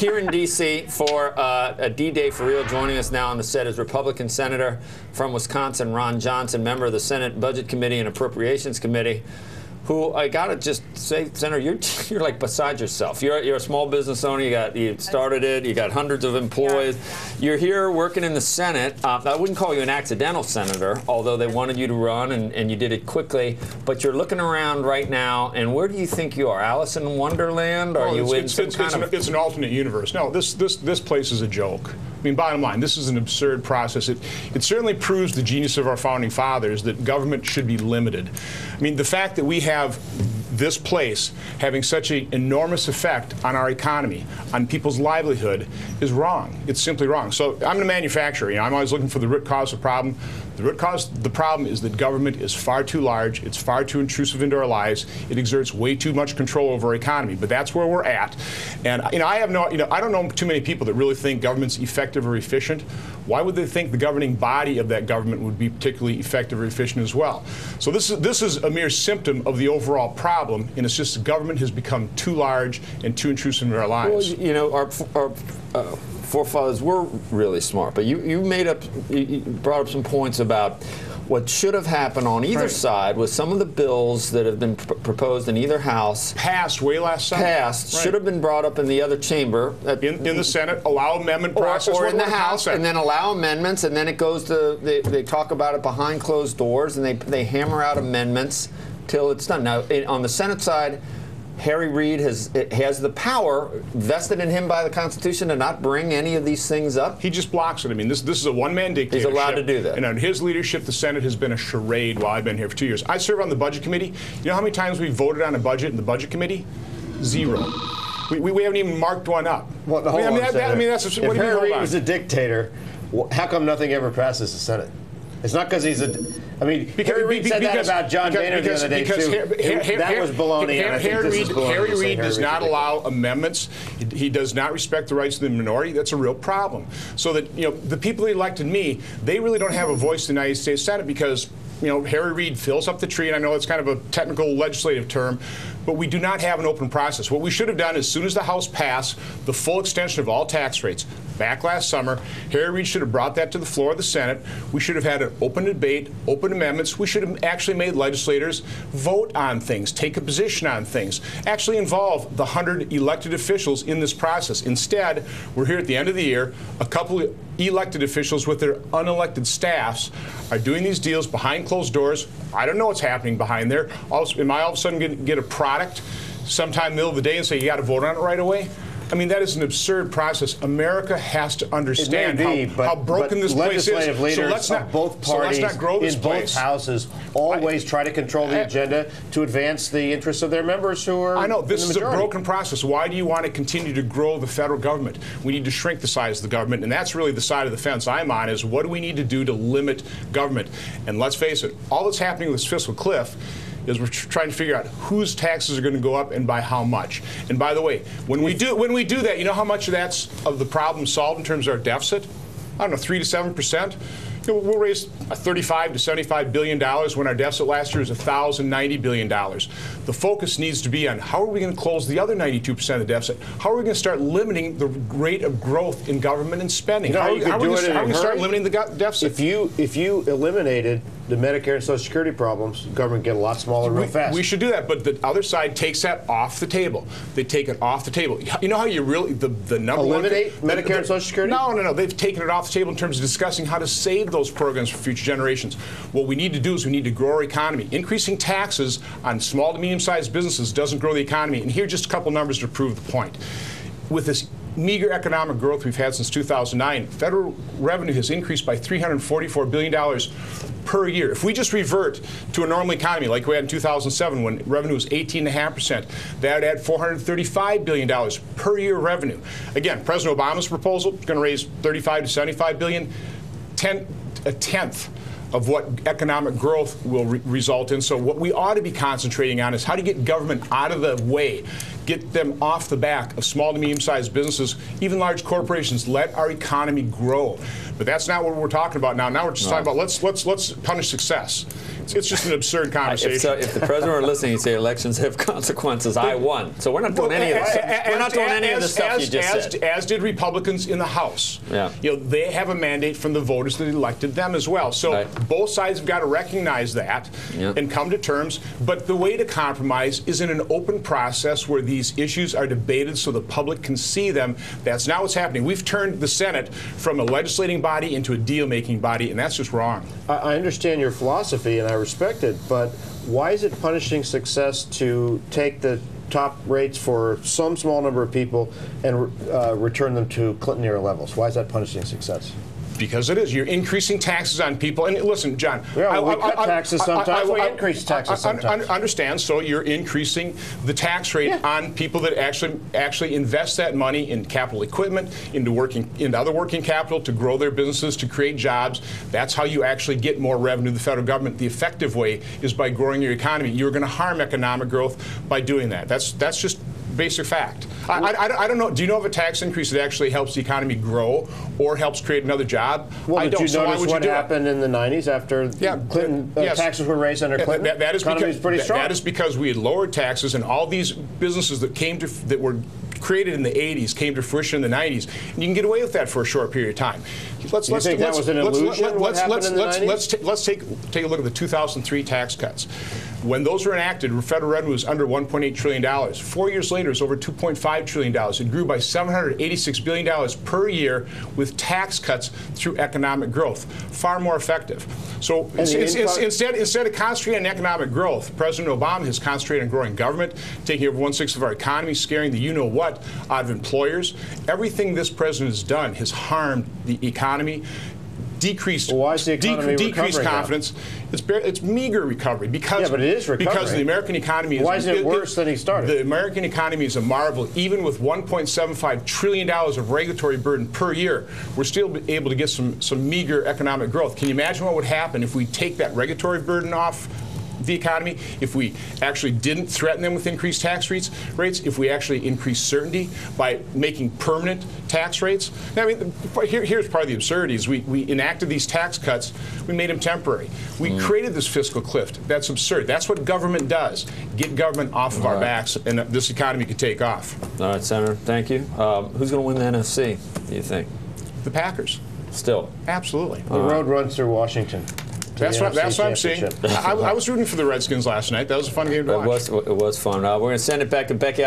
here in D.C. for a D-Day for real. Joining us now on the set is Republican Senator from Wisconsin, Ron Johnson, member of the Senate Budget Committee and Appropriations Committee, who I gotta just say, Senator, you're like beside yourself. You're a small business owner. You started it. You got hundreds of employees. You're here working in the Senate. I wouldn't call you an accidental senator, although they wanted you to run and you did it quickly. But you're looking around right now, and where do you think you are? Alice in Wonderland? Or are you in some kind of? It's an alternate universe. No, this place is a joke. I mean, bottom line, this is an absurd process. It certainly proves the genius of our founding fathers that government should be limited. I mean, the fact that we have this place having such an enormous effect on our economy, on people's livelihood, is wrong. It's simply wrong. So I'm a manufacturer. I'm always looking for the root cause of the problem. The root cause of the problem is that government is far too large. It's far too intrusive into our lives. It exerts way too much control over our economy. But that's where we're at. And I don't know too many people that really think government's effective or efficient. Why would they think the governing body of that government would be particularly effective or efficient as well? So this is a mere symptom of the overall problem, and it's just the government has become too large and too intrusive into our lives. Well, our forefathers were really smart, but you brought up some points about what should have happened on either side with some of the bills that have been proposed in either house. Passed way last summer. Should have been brought up in the other chamber. In the Senate, allow amendment process. Or in the House, and then allow amendments, and then it goes to, they talk about it behind closed doors, and they hammer out amendments till it's done. Now, on the Senate side, Harry Reid has the power vested in him by the Constitution to not bring any of these things up. He just blocks it. I mean, this is a one-man dictatorship. He's allowed to do that. And under his leadership, the Senate has been a charade while I've been here for 2 years. I serve on the Budget Committee. You know how many times we voted on a budget in the Budget Committee? 0. We haven't even marked one up. Well, that's what do you mean, Harry Reid was a dictator, how come nothing ever passes the Senate? It's not because he's a. I mean, Harry Reid said that about John Boehner the other day, too. That was baloney. Harry Reid does not allow amendments. He does not respect the rights of the minority. That's a real problem. So that, the people who elected me, they really don't have a voice in the United States Senate because, Harry Reid fills up the tree, and I know it's kind of a technical legislative term, but we do not have an open process. What we should have done as soon as the House passed the full extension of all tax rates back last summer, Harry Reid should have brought that to the floor of the Senate. We should have had an open debate, open amendments. We should have actually made legislators vote on things, take a position on things, actually involve the 100 elected officials in this process. Instead, we're here at the end of the year, a couple of elected officials with their unelected staffs are doing these deals behind closed doors. I don't know what's happening behind there. Am I all of a sudden going to get a product sometime in the middle of the day and say you got to vote on it right away? I mean, that is an absurd process. America has to understand how broken this place is. Legislative leaders of both parties in both houses always try to control the agenda to advance the interests of their members who are. I know this is a broken process. Why do you want to continue to grow the federal government? We need to shrink the size of the government, and that's really the side of the fence I'm on. Is what do we need to do to limit government? And let's face it, all that's happening with this fiscal cliff is we're trying to figure out whose taxes are going to go up and by how much. And by the way, when we do that, you know how much of the problem solved in terms of our deficit? I don't know, 3 to 7%. We'll raise $35 to $75 billion when our deficit last year was $1,090 billion. The focus needs to be on how are we going to close the other 92% of the deficit? How are we going to start limiting the rate of growth in government and spending? How are we going to start limiting the deficit? If you eliminated the Medicare and Social Security problems, the government get a lot smaller real fast. We should do that, but the other side takes that off the table. They take it off the table. You know how you really, the number eliminate Medicare and Social Security? No. They've taken it off the table in terms of discussing how to save those programs for future generations. What we need to do is we need to grow our economy. Increasing taxes on small to medium-sized businesses doesn't grow the economy. And here are just a couple numbers to prove the point. With this meager economic growth we've had since 2009, federal revenue has increased by $344 billion per year. If we just revert to a normal economy like we had in 2007 when revenue was 18.5%, that would add $435 billion per year revenue. Again, President Obama's proposal is going to raise $35 to $75 billion, a tenth of what economic growth will result in. So what we ought to be concentrating on is how to get government out of the way, get them off the back of small to medium-sized businesses, even large corporations. Let our economy grow. But that's not what we're talking about now. Now we're just talking about let's punish success. It's just an absurd conversation. If the president were listening, he'd say elections have consequences. I won. So we're not doing any of this. We're not doing any of the stuff you just said. As did Republicans in the House. Yeah. They have a mandate from the voters that elected them as well. So both sides have got to recognize that and come to terms. But the way to compromise is in an open process where these issues are debated so the public can see them. That's not what's happening. We've turned the Senate from a legislating body into a deal-making body, and that's just wrong. I understand your philosophy, and I respect it, but why is it punishing success to take the top rates for some small number of people and return them to Clinton-era levels? Why is that punishing success? Because it is. You're increasing taxes on people. And listen, John. Yeah, we cut taxes sometimes. We increase taxes sometimes. Understand. So you're increasing the tax rate on people that actually invest that money in capital equipment, into other working capital, to grow their businesses, to create jobs. That's how you actually get more revenue to the federal government. The effective way is by growing your economy. You're going to harm economic growth by doing that. That's just basic fact. I don't know. Do you know of a tax increase that actually helps the economy grow or helps create another job? Well, did you notice what happened in the 90s after Clinton taxes were raised under Clinton? That is because we had lowered taxes, and all these businesses that were created in the 80s came to fruition in the 90s. And you can get away with that for a short period of time. Let's take a look at the 2003 tax cuts. When those were enacted, federal revenue was under $1.8 trillion. 4 years later, it's over $2.5 trillion. It grew by $786 billion per year with tax cuts through economic growth. Far more effective. So instead of concentrating on economic growth, President Obama has concentrated on growing government, taking over 1/6 of our economy, scaring the you-know-what out of employers. Everything this president has done has harmed the economy, decreased confidence. It's meager recovery because but it is recovery. Because the American economy is. Why is it worse than he started? The American economy is a marvel. Even with $1.75 trillion of regulatory burden per year, we're still able to get some meager economic growth. Can you imagine what would happen if we take that regulatory burden off the economy, if we actually didn't threaten them with increased tax rates, if we actually increased certainty by making permanent tax rates? I mean, here's part of the absurdities. We enacted these tax cuts. We made them temporary. We created this fiscal cliff. That's absurd. That's what government does. Get government off of our backs, and this economy could take off. All right, Senator. Thank you. Who's going to win the NFC, do you think? The Packers. Still? Absolutely. The road runs through Washington. That's what I'm seeing. I was rooting for the Redskins last night. That was a fun game to watch. It was fun. We're going to send it back to Becky.